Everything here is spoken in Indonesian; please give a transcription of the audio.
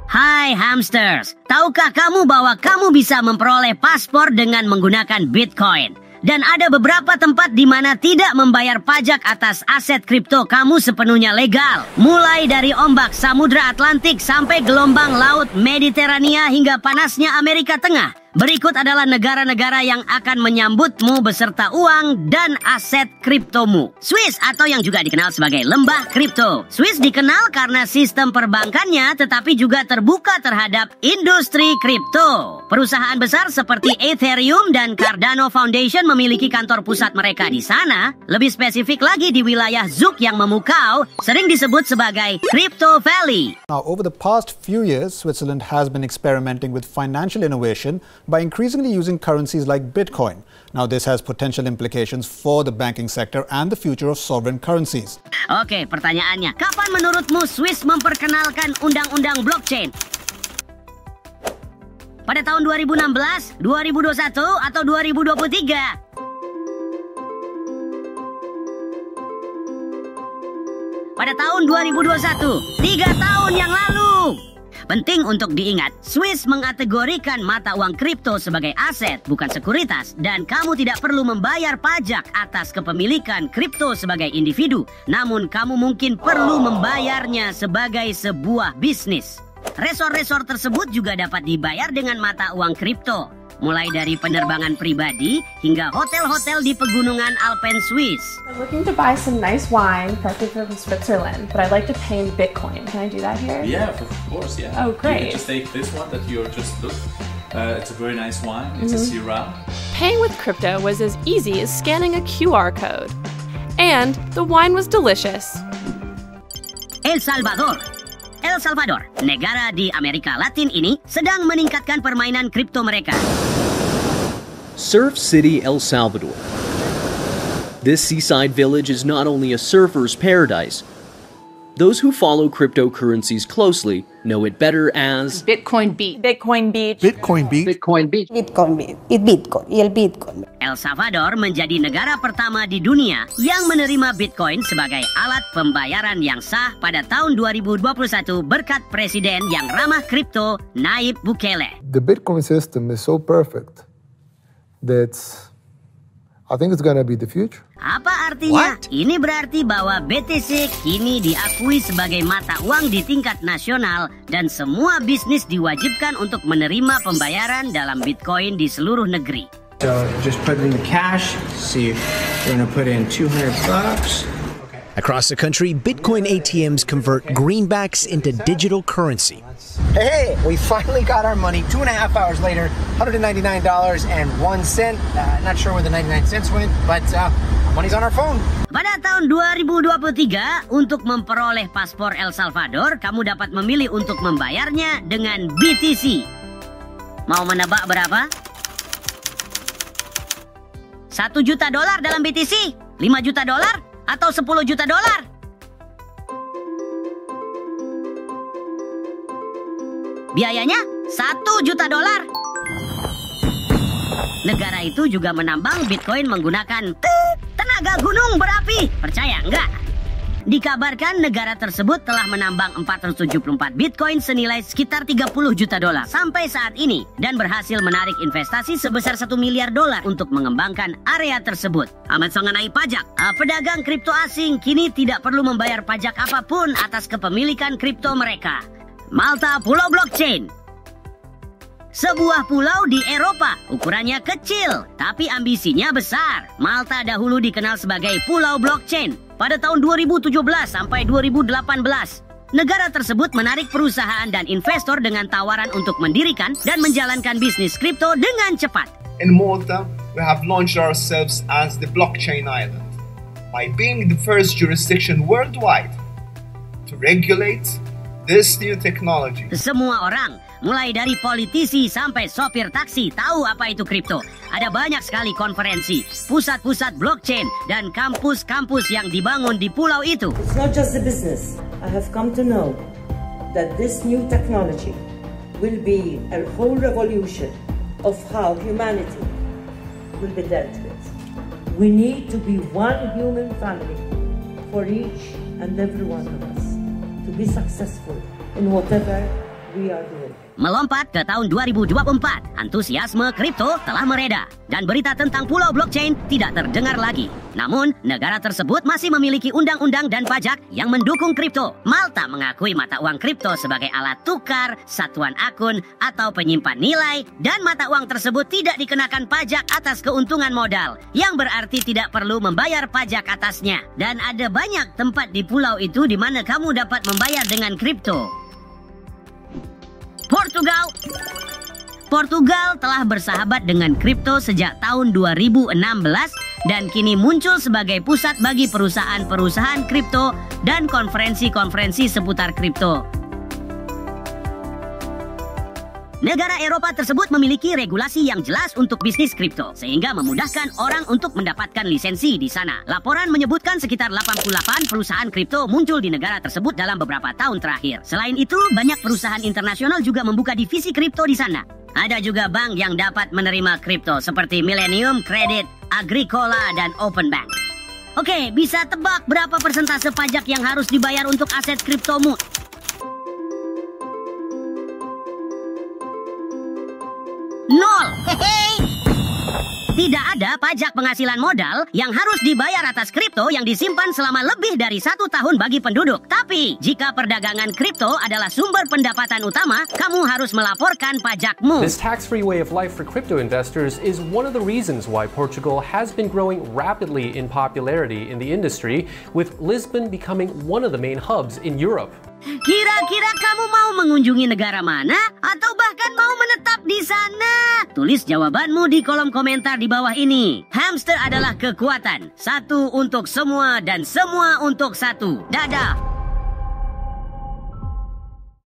Hai hamsters, tahukah kamu bahwa kamu bisa memperoleh paspor dengan menggunakan Bitcoin? Dan ada beberapa tempat di mana tidak membayar pajak atas aset kripto kamu sepenuhnya legal. Mulai dari ombak Samudra Atlantik sampai gelombang Laut Mediterania hingga panasnya Amerika Tengah. Berikut adalah negara-negara yang akan menyambutmu beserta uang dan aset kriptomu. Swiss atau yang juga dikenal sebagai lembah kripto. Swiss dikenal karena sistem perbankannya tetapi juga terbuka terhadap industri kripto. Perusahaan besar seperti Ethereum dan Cardano Foundation memiliki kantor pusat mereka di sana. Lebih spesifik lagi di wilayah Zug yang memukau, sering disebut sebagai Crypto Valley. Now, over the past few years, Switzerland has been experimenting with financial innovation by increasingly using currencies like Bitcoin. Now, this has potential implications for the banking sector and the future of sovereign currencies. Oke, pertanyaannya, kapan menurutmu Swiss memperkenalkan undang-undang blockchain? Pada tahun 2016, 2021, atau 2023? Pada tahun 2021, 3 tahun yang lalu. Penting untuk diingat, Swiss mengategorikan mata uang kripto sebagai aset, bukan sekuritas, dan kamu tidak perlu membayar pajak atas kepemilikan kripto sebagai individu, namun kamu mungkin perlu membayarnya sebagai sebuah bisnis. Resor-resor tersebut juga dapat dibayar dengan mata uang kripto, mulai dari penerbangan pribadi hingga hotel-hotel di pegunungan Alpen Swiss. I'm looking to buy some nice wine, preferably from Switzerland, but I'd like to pay in Bitcoin. Can I do that here? Yeah, of course, yeah. Oh, great. You can just take this one that you just looked. It's a very nice wine. It's a Syrah. Paying with crypto was as easy as scanning a QR code. And the wine was delicious. El Salvador, negara di Amerika Latin ini, sedang meningkatkan permainan kripto mereka. Surf City, El Salvador. This seaside village is not only a surfer's paradise. Those who follow cryptocurrencies closely know it better as Bitcoin Beach. Bitcoin Beach. Bitcoin Beach. Bitcoin Beach. Bitcoin Beach. Bitcoin. El Bitcoin. El Salvador menjadi negara pertama di dunia yang menerima Bitcoin sebagai alat pembayaran yang sah pada tahun 2021 berkat presiden yang ramah kripto, Nayib Bukele. The Bitcoin system is so perfect that I think it's gonna be the future. Apa artinya? Ini berarti bahwa BTC kini diakui sebagai mata uang di tingkat nasional dan semua bisnis diwajibkan untuk menerima pembayaran dalam Bitcoin di seluruh negeri. So just put in the cash. See, we're gonna put in $200. Across the country, Bitcoin ATMs convert greenbacks into digital currency. Hey, we finally got our money 2.5 hours later, $199.01. Not sure where the 99 cents went, but money's on our phone. Pada tahun 2023, untuk memperoleh paspor El Salvador, kamu dapat memilih untuk membayarnya dengan BTC. Mau menebak berapa? $1 juta dalam BTC? $5 juta? Atau $10 juta? Biayanya $1 juta. Negara itu juga menambang Bitcoin menggunakan tenaga gunung berapi. Percaya enggak? Dikabarkan negara tersebut telah menambang 474 Bitcoin senilai sekitar $30 juta sampai saat ini dan berhasil menarik investasi sebesar $1 miliar untuk mengembangkan area tersebut. Amat mengenai pajak, pedagang kripto asing kini tidak perlu membayar pajak apapun atas kepemilikan kripto mereka. Malta Pulau Blockchain. Sebuah pulau di Eropa, ukurannya kecil, tapi ambisinya besar. Malta dahulu dikenal sebagai Pulau Blockchain. Pada tahun 2017 sampai 2018, negara tersebut menarik perusahaan dan investor dengan tawaran untuk mendirikan dan menjalankan bisnis kripto dengan cepat. In Malta, we have launched ourselves as the blockchain island by being the first jurisdiction worldwide to regulate this new technology. Semua orang, mulai dari politisi sampai sopir taksi, tahu apa itu kripto. Ada banyak sekali konferensi, pusat-pusat blockchain, dan kampus-kampus yang dibangun di pulau itu. It's not just the business. I have come to know that this new technology will be a whole revolution of how humanity will be dealt with. We need to be one human family for each and every one of us to be successful in whatever we are doing. Melompat ke tahun 2024, antusiasme kripto telah mereda dan berita tentang pulau blockchain tidak terdengar lagi. Namun, negara tersebut masih memiliki undang-undang dan pajak yang mendukung kripto. Malta mengakui mata uang kripto sebagai alat tukar, satuan akun, atau penyimpan nilai, dan mata uang tersebut tidak dikenakan pajak atas keuntungan modal, yang berarti tidak perlu membayar pajak atasnya. Dan ada banyak tempat di pulau itu di mana kamu dapat membayar dengan kripto. Portugal telah bersahabat dengan kripto sejak tahun 2016 dan kini muncul sebagai pusat bagi perusahaan-perusahaan kripto dan konferensi-konferensi seputar kripto. Negara Eropa tersebut memiliki regulasi yang jelas untuk bisnis kripto, sehingga memudahkan orang untuk mendapatkan lisensi di sana. Laporan menyebutkan sekitar 88 perusahaan kripto muncul di negara tersebut dalam beberapa tahun terakhir. Selain itu, banyak perusahaan internasional juga membuka divisi kripto di sana. Ada juga bank yang dapat menerima kripto seperti Millennium Credit, Agricola, dan Open Bank. Oke, bisa tebak berapa persentase pajak yang harus dibayar untuk aset kriptomu? 0. Tidak ada pajak penghasilan modal yang harus dibayar atas kripto yang disimpan selama lebih dari 1 tahun bagi penduduk. Tapi, jika perdagangan kripto adalah sumber pendapatan utama, kamu harus melaporkan pajakmu. This tax-free way of life for crypto investors is one of the reasons why Portugal has been growing rapidly in popularity in the industry, with Lisbon becoming one of the main hubs in Europe. Kira-kira kamu mau mengunjungi negara mana? Atau bahkan mau menetap di sana? Tulis jawabanmu di kolom komentar di bawah ini. Hamster adalah kekuatan. Satu untuk semua dan semua untuk satu. Dadah!